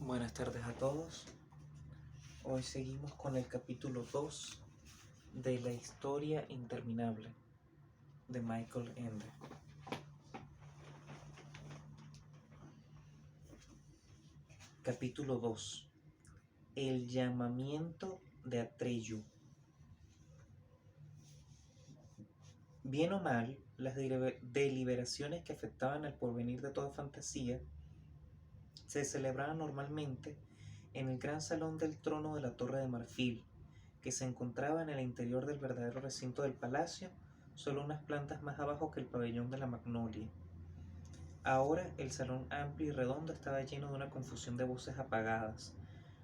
Buenas tardes a todos. Hoy seguimos con el capítulo 2 de La historia interminable de Michael Ende. Capítulo 2. El llamamiento de Atreyu. Bien o mal, las deliberaciones que afectaban el porvenir de toda fantasía se celebraban normalmente en el gran salón del trono de la Torre de Marfil, que se encontraba en el interior del verdadero recinto del palacio, solo unas plantas más abajo que el pabellón de la Magnolia. Ahora el salón amplio y redondo estaba lleno de una confusión de voces apagadas.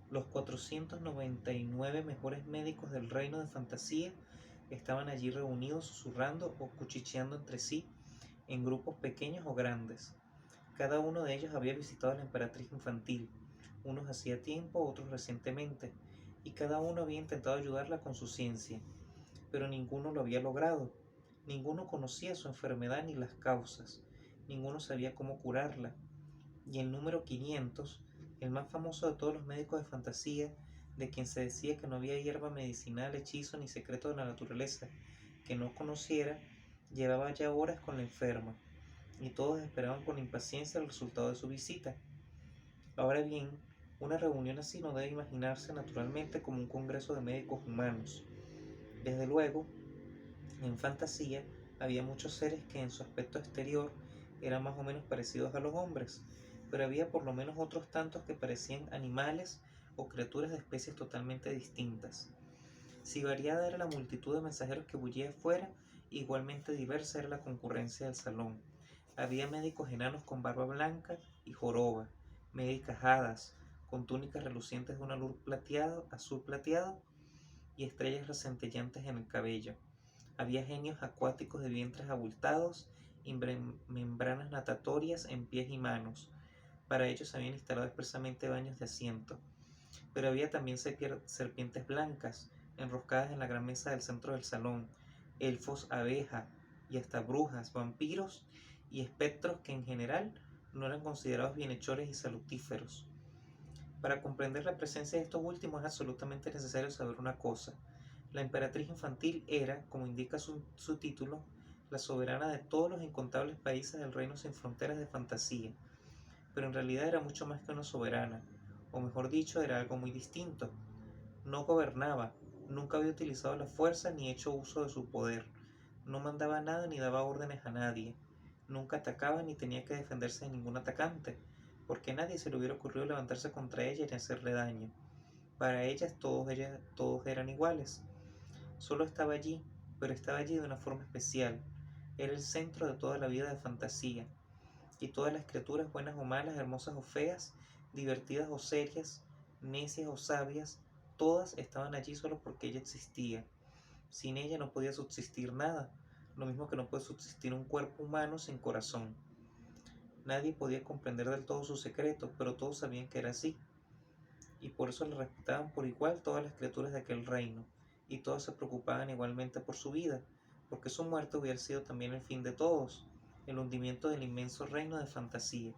Los 499 mejores médicos del reino de fantasía estaban allí reunidos susurrando o cuchicheando entre sí en grupos pequeños o grandes. Cada uno de ellos había visitado a la emperatriz infantil, unos hacía tiempo, otros recientemente, y cada uno había intentado ayudarla con su ciencia, pero ninguno lo había logrado. Ninguno conocía su enfermedad ni las causas, ninguno sabía cómo curarla, y el número 500, el más famoso de todos los médicos de fantasía, de quien se decía que no había hierba medicinal, hechizo ni secreto de la naturaleza que no conociera, llevaba ya horas con la enferma, y todos esperaban con impaciencia el resultado de su visita. Ahora bien, una reunión así no debe imaginarse naturalmente como un congreso de médicos humanos. Desde luego, en fantasía había muchos seres que en su aspecto exterior eran más o menos parecidos a los hombres, pero había por lo menos otros tantos que parecían animales o criaturas de especies totalmente distintas. Si variada era la multitud de mensajeros que bullía afuera, igualmente diversa era la concurrencia del salón. Había médicos enanos con barba blanca y joroba, médicas hadas, con túnicas relucientes de un azul plateado y estrellas recentillantes en el cabello. Había genios acuáticos de vientres abultados y membranas natatorias en pies y manos. Para ellos se habían instalado expresamente baños de asiento. Pero había también serpientes blancas, enroscadas en la gran mesa del centro del salón, elfos abeja y hasta brujas, vampiros y espectros que en general no eran considerados bienhechores y salutíferos. Para comprender la presencia de estos últimos es absolutamente necesario saber una cosa. La emperatriz infantil era, como indica su título, la soberana de todos los incontables países del reino sin fronteras de fantasía, pero en realidad era mucho más que una soberana, o mejor dicho, era algo muy distinto. No gobernaba, nunca había utilizado la fuerza ni hecho uso de su poder, no mandaba nada ni daba órdenes a nadie, nunca atacaba ni tenía que defenderse de ningún atacante, porque a nadie se le hubiera ocurrido levantarse contra ella y hacerle daño. Para ellas todos eran iguales. Solo estaba allí, pero estaba allí de una forma especial. Era el centro de toda la vida de fantasía, y todas las criaturas, buenas o malas, hermosas o feas, divertidas o serias, necias o sabias, todas estaban allí solo porque ella existía. Sin ella no podía subsistir nada, lo mismo que no puede subsistir un cuerpo humano sin corazón. Nadie podía comprender del todo su secreto, pero todos sabían que era así, y por eso le respetaban por igual todas las criaturas de aquel reino, y todas se preocupaban igualmente por su vida, porque su muerte hubiera sido también el fin de todos, el hundimiento del inmenso reino de fantasía.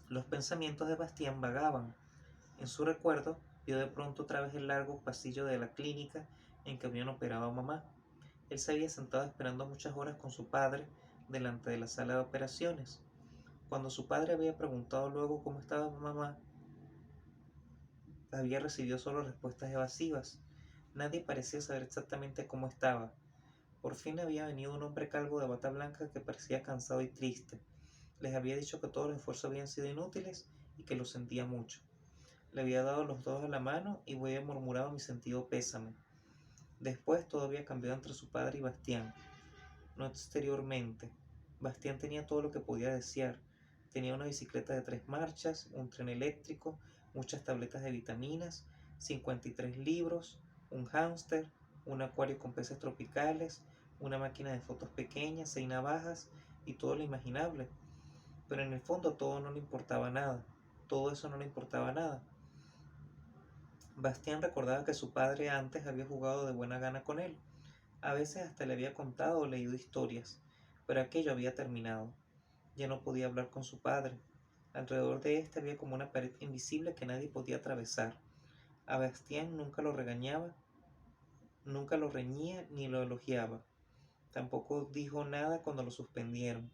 Los pensamientos de Bastián vagaban. En su recuerdo, vio de pronto otra vez el largo pasillo de la clínica en que habían operado a mamá. Él se había sentado esperando muchas horas con su padre delante de la sala de operaciones. Cuando su padre había preguntado luego cómo estaba mamá, había recibido solo respuestas evasivas. Nadie parecía saber exactamente cómo estaba. Por fin había venido un hombre calvo de bata blanca que parecía cansado y triste. Les había dicho que todos los esfuerzos habían sido inútiles y que lo sentía mucho. Le había dado los dedos a la mano y había murmurado mi sentido pésame. Después todo había cambiado entre su padre y Bastián. No exteriormente. Bastián tenía todo lo que podía desear. Tenía una bicicleta de 3 marchas, un tren eléctrico, muchas tabletas de vitaminas, 53 libros, un hámster, un acuario con peces tropicales, una máquina de fotos pequeña, 6 navajas y todo lo imaginable. Pero en el fondo todo no le importaba nada. Todo eso no le importaba nada. Bastián recordaba que su padre antes había jugado de buena gana con él. A veces hasta le había contado o leído historias, pero aquello había terminado. Ya no podía hablar con su padre. Alrededor de éste había como una pared invisible que nadie podía atravesar. A Bastien nunca lo regañaba, nunca lo reñía ni lo elogiaba. Tampoco dijo nada cuando lo suspendieron.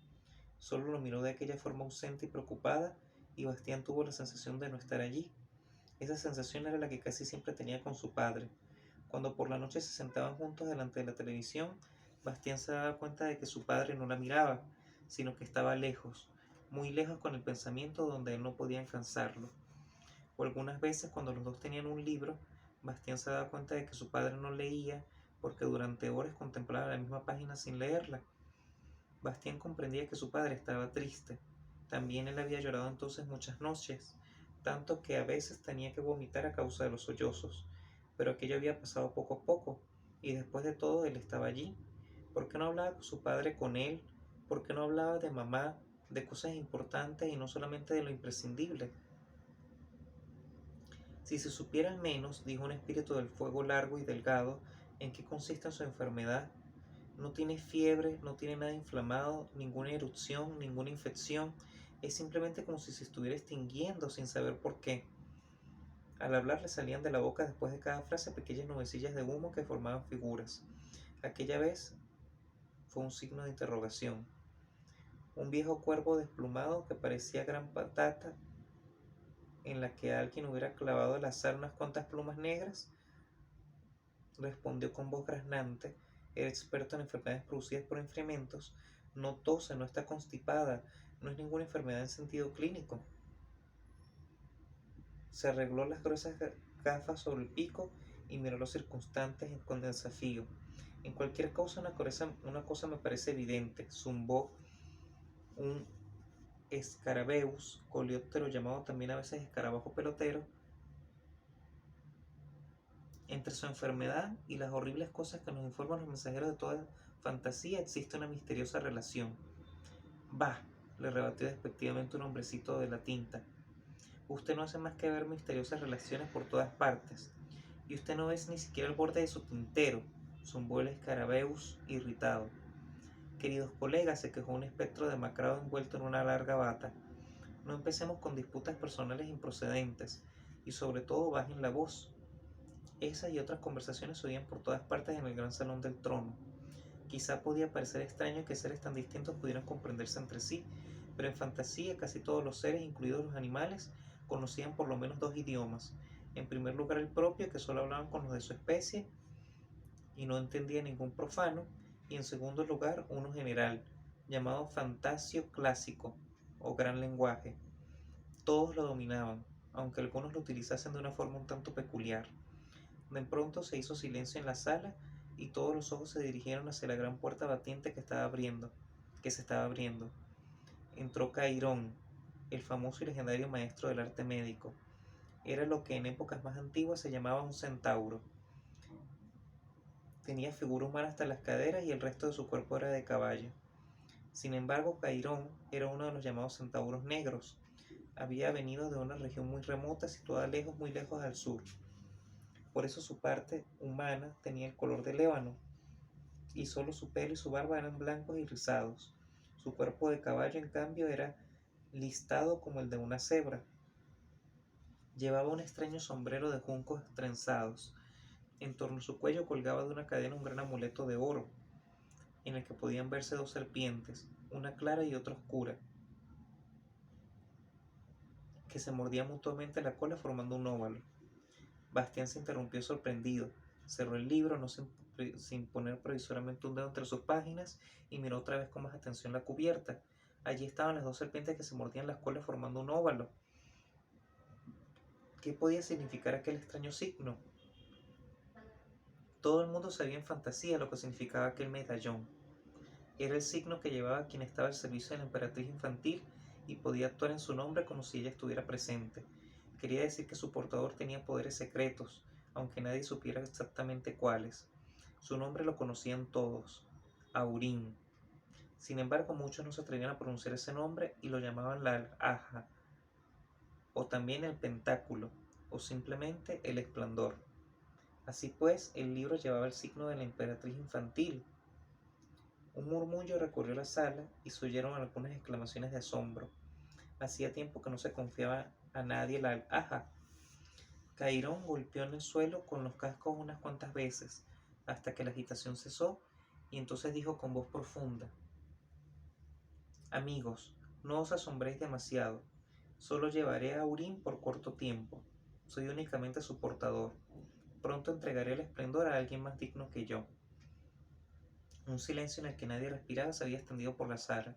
Solo lo miró de aquella forma ausente y preocupada, y Bastien tuvo la sensación de no estar allí. Esa sensación era la que casi siempre tenía con su padre. Cuando por la noche se sentaban juntos delante de la televisión, Bastien se daba cuenta de que su padre no la miraba, sino que estaba lejos, muy lejos con el pensamiento donde él no podía alcanzarlo. O algunas veces cuando los dos tenían un libro, Bastien se daba cuenta de que su padre no leía porque durante horas contemplaba la misma página sin leerla. Bastien comprendía que su padre estaba triste. También él había llorado entonces muchas noches, tanto que a veces tenía que vomitar a causa de los sollozos. Pero aquello había pasado poco a poco, y después de todo él estaba allí. ¿Por qué no hablaba con su padre con él? ¿Por qué no hablaba de mamá, de cosas importantes y no solamente de lo imprescindible? Si se supiera al menos, dijo un espíritu del fuego largo y delgado, en qué consiste su enfermedad. No tiene fiebre, no tiene nada inflamado, ninguna erupción, ninguna infección. Es simplemente como si se estuviera extinguiendo sin saber por qué. Al hablar le salían de la boca después de cada frase pequeñas nubecillas de humo que formaban figuras. Aquella vez fue un signo de interrogación. Un viejo cuervo desplumado que parecía gran patata en la que alguien hubiera clavado al azar unas cuantas plumas negras, respondió con voz graznante. Era experto en enfermedades producidas por enfriamientos. No tose, no está constipada, no es ninguna enfermedad en sentido clínico. Se arregló las gruesas gafas sobre el pico y miró los circunstantes con desafío. En cualquier cosa, una cosa me parece evidente, zumbó un Scarabeus, coleóptero llamado también a veces escarabajo pelotero. Entre su enfermedad y las horribles cosas que nos informan los mensajeros de toda fantasía existe una misteriosa relación. Bah, le rebatió despectivamente un hombrecito de la tinta. Usted no hace más que ver misteriosas relaciones por todas partes. Y usted no ve ni siquiera el borde de su tintero, zumbó el Scarabeus irritado. Queridos colegas, se quejó un espectro demacrado envuelto en una larga bata. No empecemos con disputas personales improcedentes, y sobre todo bajen la voz. Esas y otras conversaciones se oían por todas partes en el gran salón del trono. Quizá podía parecer extraño que seres tan distintos pudieran comprenderse entre sí, pero en fantasía casi todos los seres, incluidos los animales, conocían por lo menos dos idiomas. En primer lugar el propio, que solo hablaban con los de su especie y no entendía ningún profano, y en segundo lugar uno general, llamado fantasio clásico o gran lenguaje. Todos lo dominaban, aunque algunos lo utilizasen de una forma un tanto peculiar. De pronto se hizo silencio en la sala y todos los ojos se dirigieron hacia la gran puerta batiente que se estaba abriendo. Entró Cairón, el famoso y legendario maestro del arte médico. Era lo que en épocas más antiguas se llamaba un centauro. Tenía figura humana hasta las caderas y el resto de su cuerpo era de caballo. Sin embargo, Cairón era uno de los llamados centauros negros. Había venido de una región muy remota, situada lejos, muy lejos al sur. Por eso su parte humana tenía el color del ébano, y solo su pelo y su barba eran blancos y rizados. Su cuerpo de caballo, en cambio, era listado como el de una cebra. Llevaba un extraño sombrero de juncos trenzados. En torno a su cuello colgaba de una cadena un gran amuleto de oro, en el que podían verse dos serpientes, una clara y otra oscura, que se mordían mutuamente la cola formando un óvalo. Bastien se interrumpió sorprendido. Cerró el libro, no sin poner provisoriamente un dedo entre sus páginas, y miró otra vez con más atención la cubierta. Allí estaban las dos serpientes que se mordían las colas formando un óvalo. ¿Qué podía significar aquel extraño signo? Todo el mundo sabía en fantasía lo que significaba aquel medallón. Era el signo que llevaba quien estaba al servicio de la emperatriz infantil y podía actuar en su nombre como si ella estuviera presente. Quería decir que su portador tenía poderes secretos, aunque nadie supiera exactamente cuáles. Su nombre lo conocían todos, Aurín. Sin embargo, muchos no se atrevían a pronunciar ese nombre y lo llamaban la Aja, o también el Pentáculo, o simplemente el Esplendor. Así pues, el libro llevaba el signo de la emperatriz infantil. Un murmullo recorrió la sala y se oyeron algunas exclamaciones de asombro. Hacía tiempo que no se confiaba a nadie la alhaja. Cairón golpeó en el suelo con los cascos unas cuantas veces, hasta que la agitación cesó, y entonces dijo con voz profunda: Amigos, no os asombréis demasiado. Solo llevaré a Urín por corto tiempo. Soy únicamente su portador. Pronto entregaré el esplendor a alguien más digno que yo. Un silencio en el que nadie respiraba se había extendido por la sala.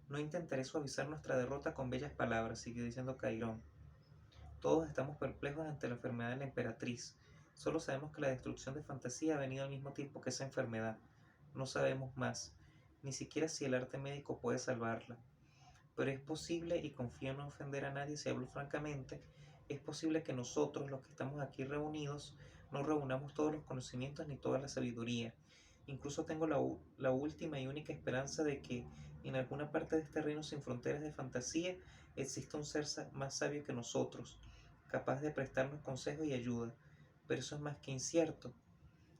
No intentaré suavizar nuestra derrota con bellas palabras, siguió diciendo Cairón. Todos estamos perplejos ante la enfermedad de la emperatriz. Solo sabemos que la destrucción de Fantasía ha venido al mismo tiempo que esa enfermedad. No sabemos más, ni siquiera si el arte médico puede salvarla. Pero es posible, y confío en no ofender a nadie si hablo francamente, es posible que nosotros, los que estamos aquí reunidos, no reunamos todos los conocimientos ni toda la sabiduría. Incluso tengo la última y única esperanza de que en alguna parte de este reino sin fronteras de Fantasía exista un ser más sabio que nosotros, capaz de prestarnos consejo y ayuda. Pero eso es más que incierto.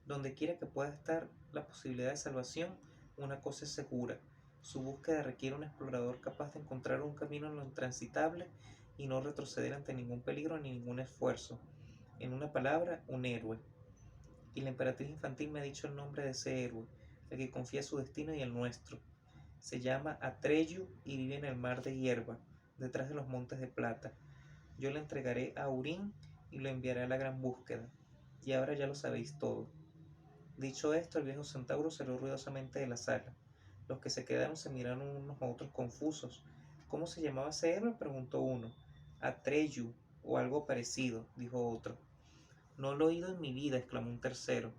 Donde quiera que pueda estar la posibilidad de salvación, una cosa es segura: su búsqueda requiere un explorador capaz de encontrar un camino en lo intransitable y no retroceder ante ningún peligro ni ningún esfuerzo. En una palabra, un héroe. Y la emperatriz infantil me ha dicho el nombre de ese héroe, el que confía su destino y el nuestro. Se llama Atreyu y vive en el mar de hierba, detrás de los montes de plata. Yo le entregaré a Urín y lo enviaré a la gran búsqueda. Y ahora ya lo sabéis todo. Dicho esto, el viejo centauro salió ruidosamente de la sala. Los que se quedaron se miraron unos a otros confusos. ¿Cómo se llamaba ese héroe?, preguntó uno. Atreyu, o algo parecido, dijo otro. No lo he oído en mi vida, exclamó un tercero.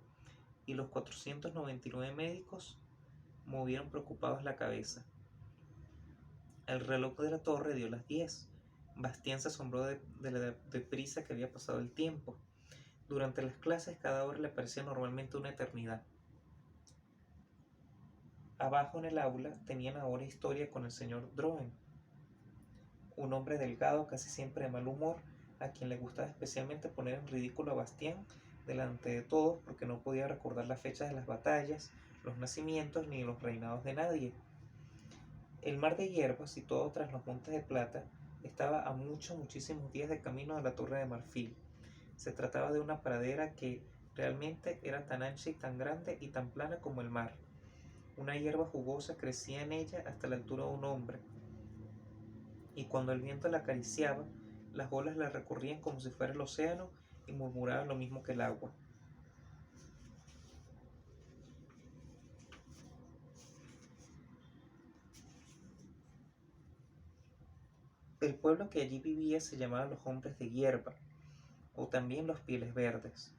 Y los 499 médicos movieron preocupados la cabeza. El reloj de la torre dio las 10. Bastián se asombró de la deprisa que había pasado el tiempo. Durante las clases cada hora le parecía normalmente una eternidad. Abajo en el aula tenían ahora historia con el señor Droen, un hombre delgado, casi siempre de mal humor, a quien le gustaba especialmente poner en ridículo a Bastián delante de todos porque no podía recordar las fechas de las batallas, los nacimientos ni los reinados de nadie. El mar de hierba, situado tras los montes de plata, estaba a muchísimos días de camino de la Torre de Marfil. Se trataba de una pradera que realmente era tan ancha y tan grande y tan plana como el mar. Una hierba jugosa crecía en ella hasta la altura de un hombre, y cuando el viento la acariciaba, las olas la recorrían como si fuera el océano y murmuraban lo mismo que el agua. El pueblo que allí vivía se llamaba los hombres de hierba, o también los pieles verdes.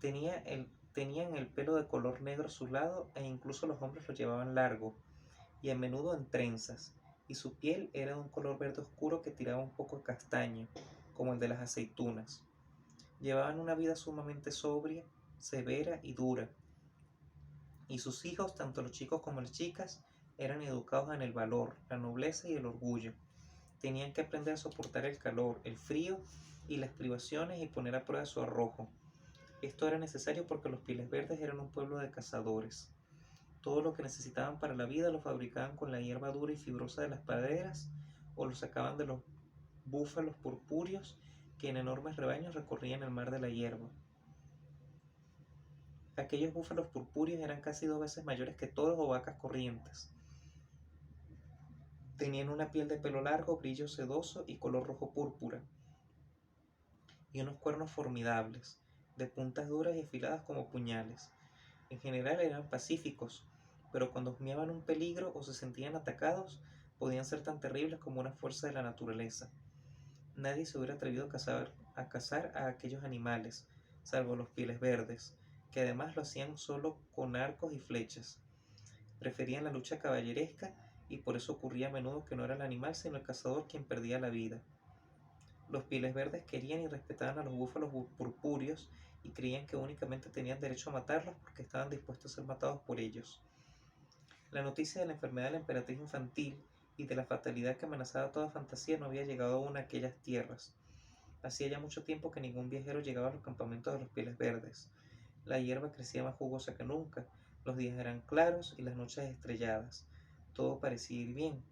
Tenían el pelo de color negro azulado e incluso los hombres lo llevaban largo, y a menudo en trenzas, y su piel era de un color verde oscuro que tiraba un poco castaño, como el de las aceitunas. Llevaban una vida sumamente sobria, severa y dura, y sus hijos, tanto los chicos como las chicas, eran educados en el valor, la nobleza y el orgullo. Tenían que aprender a soportar el calor, el frío y las privaciones y poner a prueba su arrojo. Esto era necesario porque los Pieles Verdes eran un pueblo de cazadores. Todo lo que necesitaban para la vida lo fabricaban con la hierba dura y fibrosa de las praderas o lo sacaban de los búfalos purpúreos que en enormes rebaños recorrían el mar de la hierba. Aquellos búfalos purpúreos eran casi 2 veces mayores que toros o vacas corrientes. Tenían una piel de pelo largo, brillo sedoso y color rojo púrpura, y unos cuernos formidables, de puntas duras y afiladas como puñales. En general eran pacíficos, pero cuando husmeaban un peligro o se sentían atacados, podían ser tan terribles como una fuerza de la naturaleza. Nadie se hubiera atrevido a cazar a aquellos animales, salvo los Pieles Verdes, que además lo hacían solo con arcos y flechas. Preferían la lucha caballeresca y por eso ocurría a menudo que no era el animal sino el cazador quien perdía la vida. Los Pieles Verdes querían y respetaban a los búfalos purpúreos y creían que únicamente tenían derecho a matarlos porque estaban dispuestos a ser matados por ellos. La noticia de la enfermedad de la emperatriz infantil y de la fatalidad que amenazaba toda Fantasía no había llegado aún a aquellas tierras. Hacía ya mucho tiempo que ningún viajero llegaba a los campamentos de los Pieles Verdes. La hierba crecía más jugosa que nunca, los días eran claros y las noches estrelladas. Todo parecía ir bien.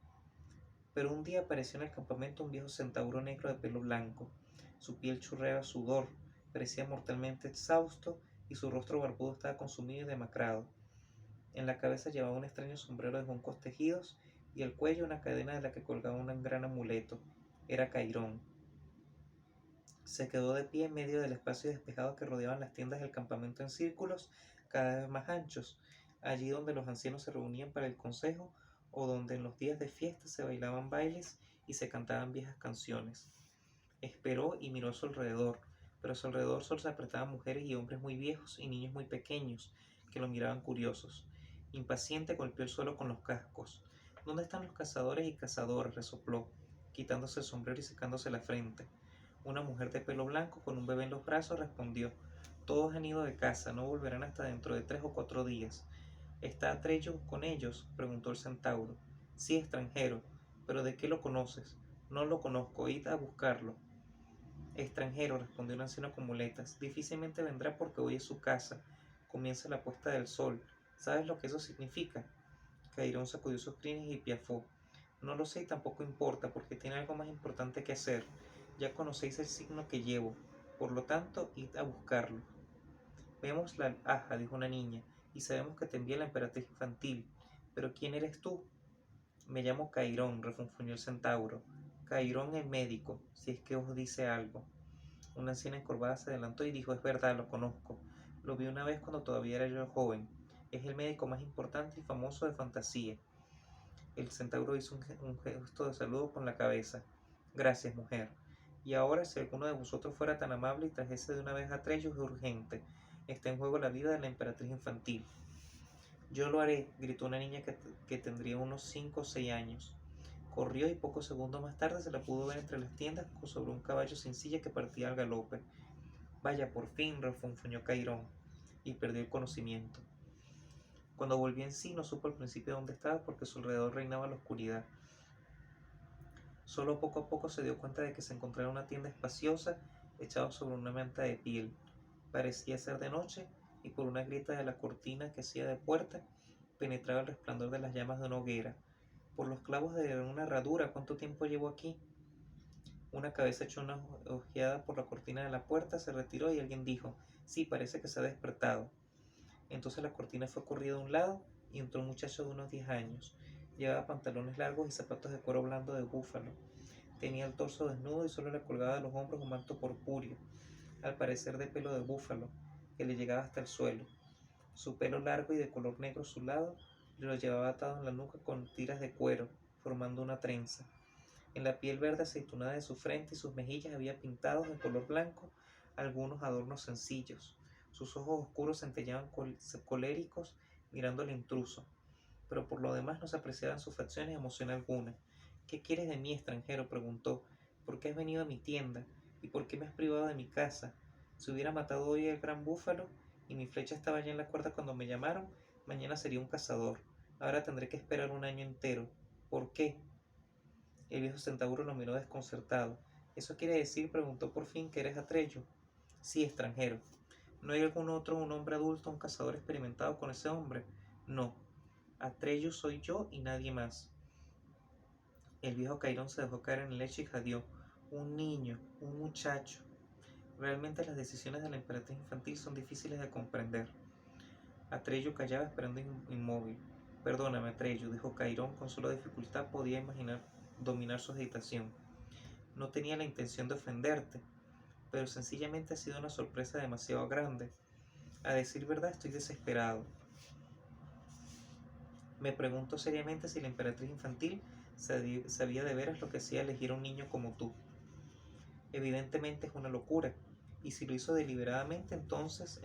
Pero un día apareció en el campamento un viejo centauro negro de pelo blanco. Su piel chorreaba sudor, parecía mortalmente exhausto y su rostro barbudo estaba consumido y demacrado. En la cabeza llevaba un extraño sombrero de juncos tejidos y el cuello una cadena de la que colgaba un gran amuleto. Era Cairón. Se quedó de pie en medio del espacio despejado que rodeaban las tiendas del campamento en círculos cada vez más anchos, allí donde los ancianos se reunían para el consejo o donde en los días de fiesta se bailaban bailes y se cantaban viejas canciones. Esperó y miró a su alrededor, pero a su alrededor solo se apretaban mujeres y hombres muy viejos y niños muy pequeños, que lo miraban curiosos. Impaciente golpeó el suelo con los cascos. ¿Dónde están los cazadores y cazadoras?, resopló, quitándose el sombrero y secándose la frente. Una mujer de pelo blanco con un bebé en los brazos respondió: todos han ido de casa, no volverán hasta dentro de 3 o 4 días. ¿Está Atreyu con ellos?, preguntó el centauro. Sí, extranjero. ¿Pero de qué lo conoces? No lo conozco, id a buscarlo. Extranjero, respondió el anciano con muletas, difícilmente vendrá porque hoy es su casa. Comienza la puesta del sol. ¿Sabes lo que eso significa? Cairón sacudió sus crines y piafó. No lo sé y tampoco importa, porque tiene algo más importante que hacer. Ya conocéis el signo que llevo, por lo tanto, id a buscarlo. Vemos la alhaja, dijo una niña, y sabemos que te envía la emperatriz infantil. ¿Pero quién eres tú? Me llamo Cairón, refunfuñó el centauro. Cairón el médico, si es que os dice algo. Una anciana encorvada se adelantó y dijo: es verdad, lo conozco. Lo vi una vez cuando todavía era yo joven. Es el médico más importante y famoso de fantasía. El centauro hizo un gesto de saludo con la cabeza. Gracias, mujer. Y ahora, si alguno de vosotros fuera tan amable y trajese de una vez a Atreyu, es urgente. Está en juego la vida de la emperatriz infantil. Yo lo haré, gritó una niña que tendría unos 5 o 6 años. Corrió y pocos segundos más tarde se la pudo ver entre las tiendas sobre un caballo sin silla que partía al galope. Vaya, por fin, refunfuñó Cairón, y perdió el conocimiento. Cuando volvió en sí, no supo al principio dónde estaba porque a su alrededor reinaba la oscuridad. Solo poco a poco se dio cuenta de que se encontraba en una tienda espaciosa, echado sobre una manta de piel. Parecía ser de noche, y por una grieta de la cortina que hacía de puerta, penetraba el resplandor de las llamas de una hoguera. Por los clavos de una herradura, ¿cuánto tiempo llevo aquí? Una cabeza echó una ojeada por la cortina de la puerta, se retiró y alguien dijo: sí, parece que se ha despertado. Entonces la cortina fue corrida a un lado y entró un muchacho de unos 10 años. Llevaba pantalones largos y zapatos de cuero blando de búfalo. Tenía el torso desnudo y solo le colgaba de los hombros un manto purpúreo, al parecer de pelo de búfalo, que le llegaba hasta el suelo. Su pelo largo y de color negro a su lado lo llevaba atado en la nuca con tiras de cuero, formando una trenza. En la piel verde aceitunada de su frente y sus mejillas había pintados de color blanco algunos adornos sencillos. Sus ojos oscuros centellaban coléricos mirando al intruso, pero por lo demás no se apreciaban sus facciones emoción alguna. ¿Qué quieres de mí, extranjero?, preguntó. ¿Por qué has venido a mi tienda? ¿Y por qué me has privado de mi casa? Si hubiera matado hoy al gran búfalo y mi flecha estaba ya en la cuerda cuando me llamaron, mañana sería un cazador. Ahora tendré que esperar un año entero. ¿Por qué? El viejo centauro lo miró desconcertado. ¿Eso quiere decir, preguntó por fin, que eres Atreyu? Sí, extranjero. ¿No hay algún otro, un hombre adulto, un cazador experimentado con ese hombre? No. Atreyu soy yo y nadie más. El viejo Cairón se dejó caer en el lecho y jadeó. Un niño, un muchacho. Realmente las decisiones de la emperatriz infantil son difíciles de comprender. Atreyu callaba esperando inmóvil. Perdóname, Atreyu, dijo Cairón, con sola dificultad podía dominar su agitación. No tenía la intención de ofenderte, pero sencillamente ha sido una sorpresa demasiado grande. A decir verdad, estoy desesperado. Me pregunto seriamente si la emperatriz infantil sabía de veras lo que hacía elegir a un niño como tú. Evidentemente es una locura, y si lo hizo deliberadamente, entonces,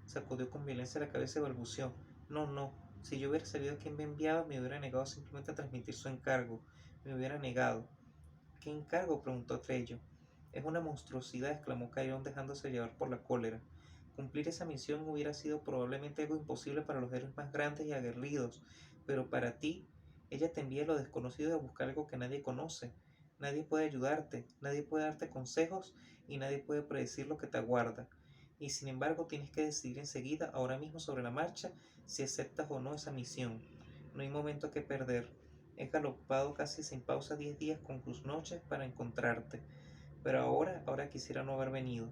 sacudió con violencia la cabeza y balbuceó. No, no, si yo hubiera sabido quién me enviaba, me hubiera negado simplemente a transmitir su encargo. Me hubiera negado. ¿Qué encargo?, preguntó Atreyu. Es una monstruosidad, exclamó Cairón, dejándose llevar por la cólera. Cumplir esa misión hubiera sido probablemente algo imposible para los héroes más grandes y aguerridos, pero para ti, ella te envía a lo desconocido a buscar algo que nadie conoce. Nadie puede ayudarte, nadie puede darte consejos y nadie puede predecir lo que te aguarda. Y sin embargo tienes que decidir enseguida, ahora mismo sobre la marcha, si aceptas o no esa misión. No hay momento que perder. He galopado casi sin pausa 10 días con tus noches para encontrarte, pero ahora quisiera no haber venido.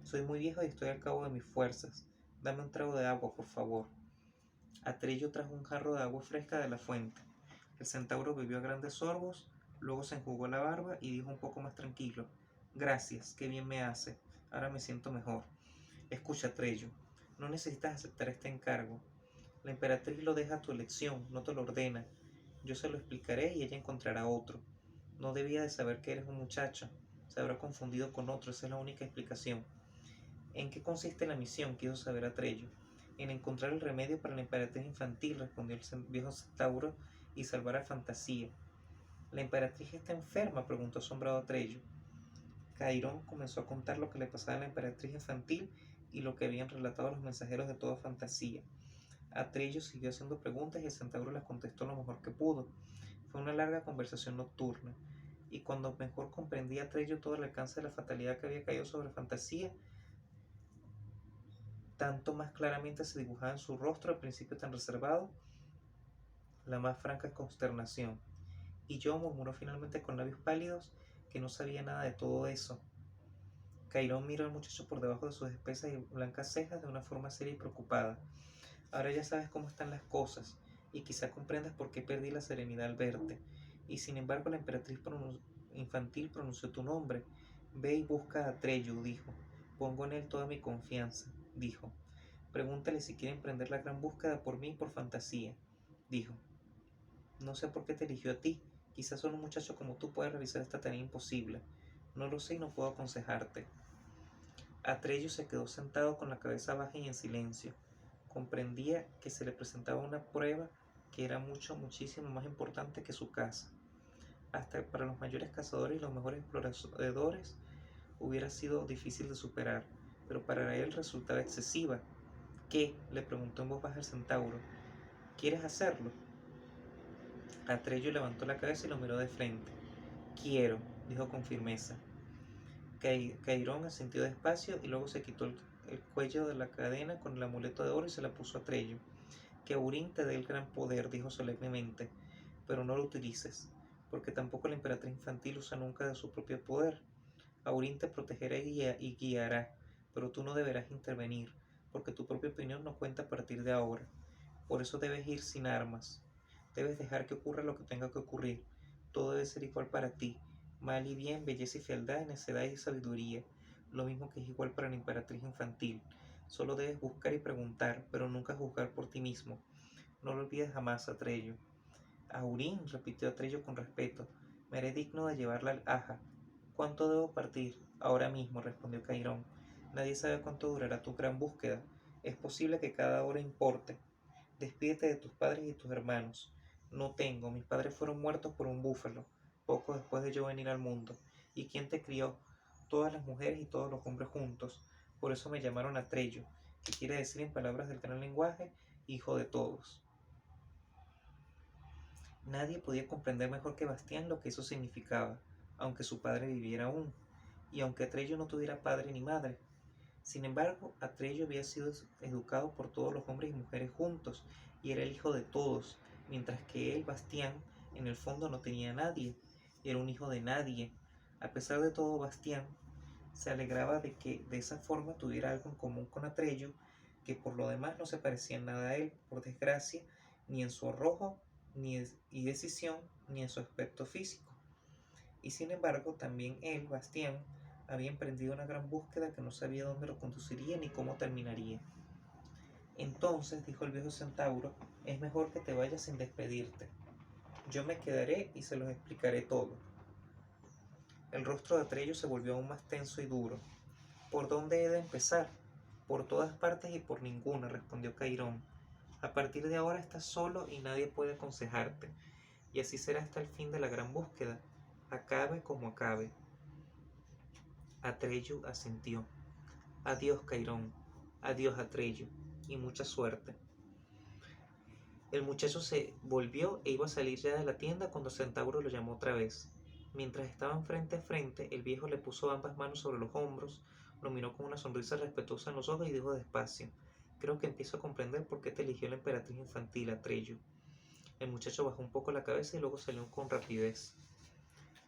Soy muy viejo y estoy al cabo de mis fuerzas. Dame un trago de agua, por favor. Atreyu trajo un jarro de agua fresca de la fuente. El centauro bebió a grandes sorbos, luego se enjugó la barba y dijo un poco más tranquilo: Gracias, qué bien me hace. Ahora me siento mejor. Escucha, Atreyu, no necesitas aceptar este encargo. La emperatriz lo deja a tu elección, no te lo ordena. Yo se lo explicaré y ella encontrará otro. No debía de saber que eres un muchacho. Se habrá confundido con otro, esa es la única explicación. ¿En qué consiste la misión?, quiso saber Atreyu. En encontrar el remedio para la emperatriz infantil, respondió el viejo centauro, y salvar a Fantasía. ¿La emperatriz está enferma?, preguntó asombrado Atreyu. Cairón comenzó a contar lo que le pasaba a la emperatriz infantil y lo que habían relatado los mensajeros de toda Fantasía. Atreyu siguió haciendo preguntas y el centauro las contestó lo mejor que pudo. Fue una larga conversación nocturna, y cuando mejor comprendía Atreyu todo el alcance de la fatalidad que había caído sobre Fantasía, tanto más claramente se dibujaba en su rostro, al principio tan reservado, la más franca consternación. Y yo, murmuró finalmente con labios pálidos, que no sabía nada de todo eso. Cairón miró al muchacho por debajo de sus espesas y blancas cejas de una forma seria y preocupada. Ahora ya sabes cómo están las cosas, y quizá comprendas por qué perdí la serenidad al verte. Y sin embargo la emperatriz infantil pronunció tu nombre. Ve y busca a Atreyu, dijo. Pongo en él toda mi confianza, dijo. Pregúntale si quiere emprender la gran búsqueda por mí y por Fantasía, dijo. No sé por qué te eligió a ti. Quizás solo un muchacho como tú pueda realizar esta tarea imposible. No lo sé y no puedo aconsejarte. Atreyu se quedó sentado con la cabeza baja y en silencio. Comprendía que se le presentaba una prueba que era muchísimo más importante que su caza. Hasta para los mayores cazadores y los mejores exploradores hubiera sido difícil de superar, pero para él resultaba excesiva. ¿Qué?, le preguntó en voz baja el centauro. ¿Quieres hacerlo? Atreyu levantó la cabeza y lo miró de frente. Quiero, dijo con firmeza. Cairón asintió despacio y luego se quitó el cuello de la cadena con el amuleto de oro y se la puso a Atreyu. Que Aurín te dé el gran poder, dijo solemnemente, pero no lo utilices, porque tampoco la emperatriz infantil usa nunca de su propio poder. Aurín te protegerá y guiará, pero tú no deberás intervenir, porque tu propia opinión no cuenta a partir de ahora. Por eso debes ir sin armas. Debes dejar que ocurra lo que tenga que ocurrir. Todo debe ser igual para ti. Mal y bien, belleza y fealdad, necedad y sabiduría. Lo mismo que es igual para la emperatriz infantil. Solo debes buscar y preguntar, pero nunca juzgar por ti mismo. No lo olvides jamás, Atreyu. Aurín, repitió Atreyu con respeto. Me haré digno de llevarla al Aja. ¿Cuánto debo partir? Ahora mismo, respondió Cairón. Nadie sabe cuánto durará tu gran búsqueda. Es posible que cada hora importe. Despídete de tus padres y tus hermanos. No tengo, mis padres fueron muertos por un búfalo, poco después de yo venir al mundo. ¿Y quién te crió? Todas las mujeres y todos los hombres juntos. Por eso me llamaron Atreyu, que quiere decir en palabras del gran lenguaje, hijo de todos. Nadie podía comprender mejor que Bastián lo que eso significaba, aunque su padre viviera aún, y aunque Atreyu no tuviera padre ni madre. Sin embargo, Atreyu había sido educado por todos los hombres y mujeres juntos, y era el hijo de todos, mientras que él, Bastián, en el fondo no tenía a nadie, era un hijo de nadie. A pesar de todo, Bastián se alegraba de que de esa forma tuviera algo en común con Atreyu, que por lo demás no se parecía en nada a él, por desgracia, ni en su arrojo y decisión, ni en su aspecto físico. Y sin embargo, también él, Bastián, había emprendido una gran búsqueda que no sabía dónde lo conduciría ni cómo terminaría. Entonces, dijo el viejo centauro, es mejor que te vayas sin despedirte. Yo me quedaré y se los explicaré todo. El rostro de Atreyu se volvió aún más tenso y duro. ¿Por dónde he de empezar? Por todas partes y por ninguna, respondió Cairón. A partir de ahora estás solo y nadie puede aconsejarte, y así será hasta el fin de la gran búsqueda, acabe como acabe. Atreyu asintió. Adiós, Cairón. Adiós, Atreyu. Y mucha suerte. El muchacho se volvió e iba a salir ya de la tienda cuando Centauro lo llamó otra vez. Mientras estaban frente a frente, el viejo le puso ambas manos sobre los hombros, lo miró con una sonrisa respetuosa en los ojos y dijo despacio: Creo que empiezo a comprender por qué te eligió la emperatriz infantil, Atreyu. El muchacho bajó un poco la cabeza y luego salió con rapidez.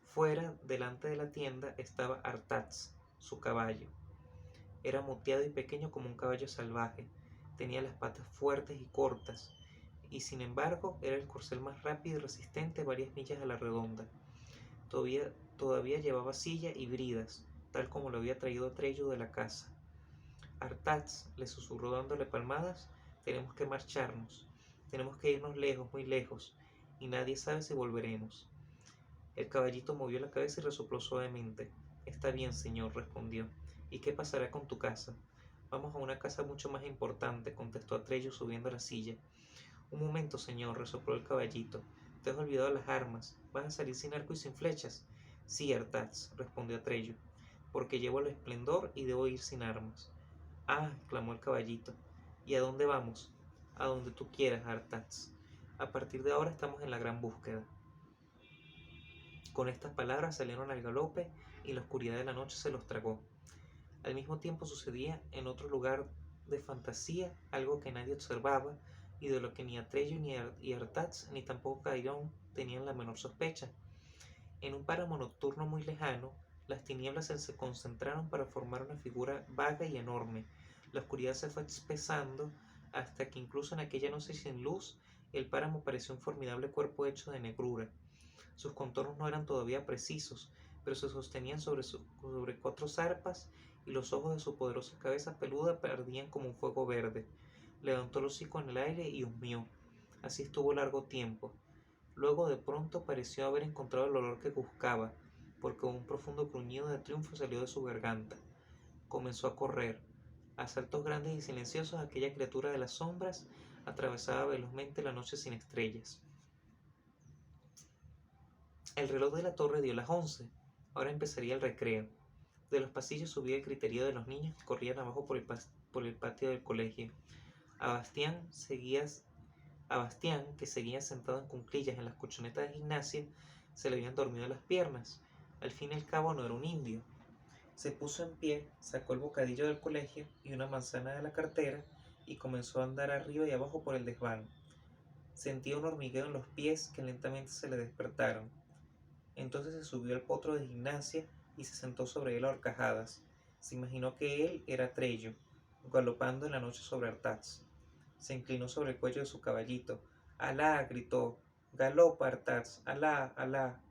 Fuera, delante de la tienda, estaba Artax, su caballo. Era moteado y pequeño como un caballo salvaje. Tenía las patas fuertes y cortas, y sin embargo era el corcel más rápido y resistente varias millas a la redonda. Todavía llevaba silla y bridas, tal como lo había traído Trello de la casa. Artax le susurró dándole palmadas: tenemos que marcharnos, tenemos que irnos lejos, muy lejos, y nadie sabe si volveremos. El caballito movió la cabeza y resopló suavemente. Está bien, señor, respondió. ¿Y qué pasará con tu casa? Vamos a una casa mucho más importante, contestó Atrello subiendo a la silla. Un momento, señor, resopló el caballito. Te has olvidado las armas. ¿Vas a salir sin arco y sin flechas? Sí, Artax, respondió Atrello, porque llevo el esplendor y debo ir sin armas. Ah, exclamó el caballito. ¿Y a dónde vamos? A donde tú quieras, Artax. A partir de ahora estamos en la gran búsqueda. Con estas palabras salieron al galope y la oscuridad de la noche se los tragó. Al mismo tiempo sucedía en otro lugar de fantasía algo que nadie observaba y de lo que ni Atrello ni Artax ni tampoco Cairón tenían la menor sospecha. En un páramo nocturno muy lejano, las tinieblas se concentraron para formar una figura vaga y enorme. La oscuridad se fue espesando hasta que incluso en aquella noche sin luz, el páramo pareció un formidable cuerpo hecho de negrura. Sus contornos no eran todavía precisos, pero se sostenían sobre 4 zarpas y los ojos de su poderosa cabeza peluda ardían como un fuego verde. Levantó el hocico en el aire y humeó. Así estuvo largo tiempo. Luego de pronto pareció haber encontrado el olor que buscaba, porque un profundo gruñido de triunfo salió de su garganta. Comenzó a correr. A saltos grandes y silenciosos, aquella criatura de las sombras atravesaba velozmente la noche sin estrellas. El reloj de la torre dio las 11. Ahora empezaría el recreo. De los pasillos subía el griterío de los niños que corrían abajo por el patio del colegio. A Bastián, que seguía sentado en cuclillas en las colchonetas de gimnasia, se le habían dormido las piernas. Al fin y al cabo no era un indio. Se puso en pie, sacó el bocadillo del colegio y una manzana de la cartera y comenzó a andar arriba y abajo por el desván. Sentía un hormigueo en los pies que lentamente se le despertaron. Entonces se subió al potro de gimnasia y se sentó sobre él a horcajadas. Se imaginó que él era Trello, galopando en la noche sobre Artax. Se inclinó sobre el cuello de su caballito. ¡Alá! Gritó. ¡Galopa, Artax! ¡Alá! ¡Alá!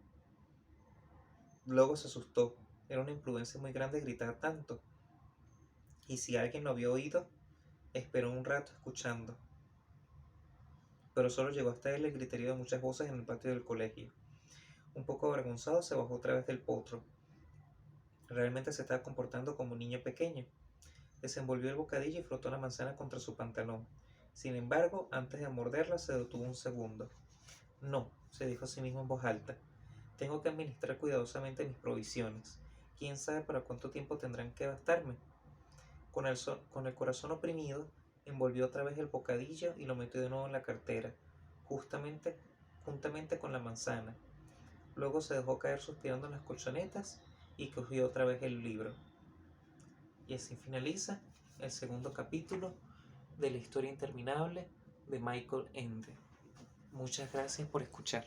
Luego se asustó. Era una imprudencia muy grande gritar tanto. Y si alguien lo había oído, esperó un rato escuchando. Pero solo llegó hasta él el griterío de muchas voces en el patio del colegio. Un poco avergonzado se bajó otra vez del potro. Realmente se estaba comportando como un niño pequeño. Desenvolvió el bocadillo y frotó la manzana contra su pantalón. Sin embargo, antes de morderla se detuvo un segundo. No, se dijo a sí mismo en voz alta. Tengo que administrar cuidadosamente mis provisiones. ¿Quién sabe para cuánto tiempo tendrán que bastarme? Con el corazón oprimido, envolvió otra vez el bocadillo y lo metió de nuevo en la cartera, juntamente con la manzana. Luego se dejó caer suspirando en las colchonetas y cogió otra vez el libro. Y así finaliza el segundo capítulo de la historia interminable de Michael Ende. Muchas gracias por escuchar.